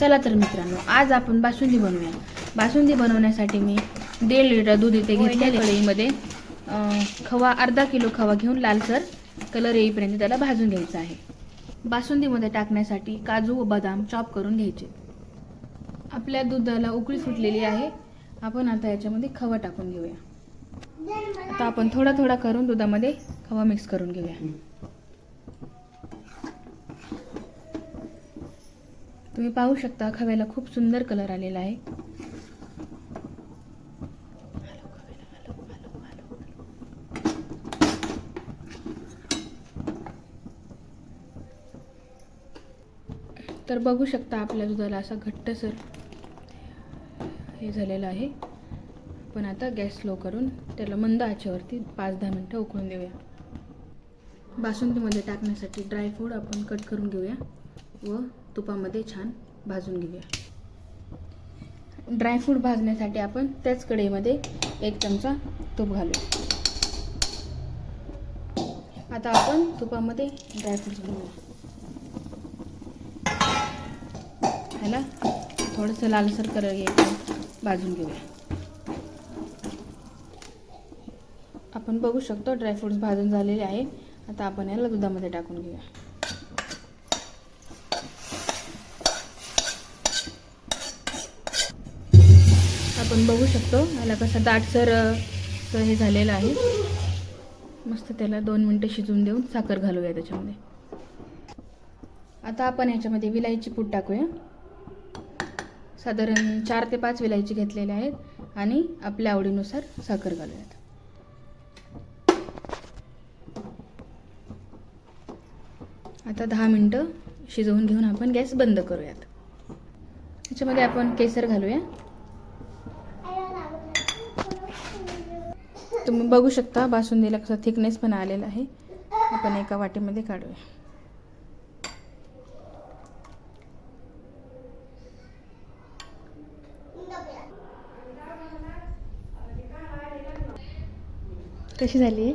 चला तर मित्रांनो, आज आपण बासुंदी बनवूया। बासुंदी बनवण्यासाठी मी 1.5 लिटर दूध इथे घेतलेले। कढईमध्ये खवा अर्धा किलो खवा घेऊन लालसर कलर येईपर्यंत त्याला भाजून घ्यायचा आहे। बासुंदीमध्ये टाकण्यासाठी काजू व बदाम चॉप करून घ्यायचे। आपल्या दुधाला उकळी फुटलेली आहे। आपण आता याच्यामध्ये खवा टाकून घेऊया। आता आपण थोडा थोडा करून दुधामध्ये खवा मिक्स करून घेऊया। तुम्ही पाहू शकता खव्याला खूप सुंदर कलर आलेला आहे। तर बघू शकता आपल्या दुधाला असा घट्टसर हे झालेलं आहे। पण आता गॅस स्लो करून त्याला मंद आचेवरती 5-10 मिनिटं उकळून देऊया। बासुंदीमध्ये टाकण्यासाठी ड्रायफ्रूट आपण कट करून घेऊया व तुपामध्ये छान भाजून घेऊया। ड्रायफ्रूट भाजण्यासाठी आपण त्याच कढईमध्ये 1 चमचा तूप घालूया। आता आपण तुपामध्ये ड्रायफ्रूट्स घालूया। ह्याला थोडंसं लालसर कलर येईपर्यंत भाजून घेऊया। आपण बघू शकतो ड्रायफ्रूट्स भाजून झालेले आहे। आता आपण याला दुधामध्ये टाकून घेऊया। आपण बघू शकतो याला कसं दाटसर हे झालेलं आहे। मस्त त्याला 2 मिनिटं शिजवून देऊन साखर घालूया त्याच्यामध्ये। आता आपण याच्यामध्ये विलायची पूड टाकूया। साधारण 4 ते 5 विलायची घेतलेल्या आहेत आणि आपल्या आवडीनुसार साखर घालूयात। आता 10 मिनिटं शिजवून घेऊन आपण गॅस बंद करूयात। याच्यामध्ये आपण केसर घालूया। तुम्ही बघू शकता बासुंदीला कसा थिकनेस पण आलेला आहे। आपण एका वाटीमध्ये काढूया। कशी झाली आहे?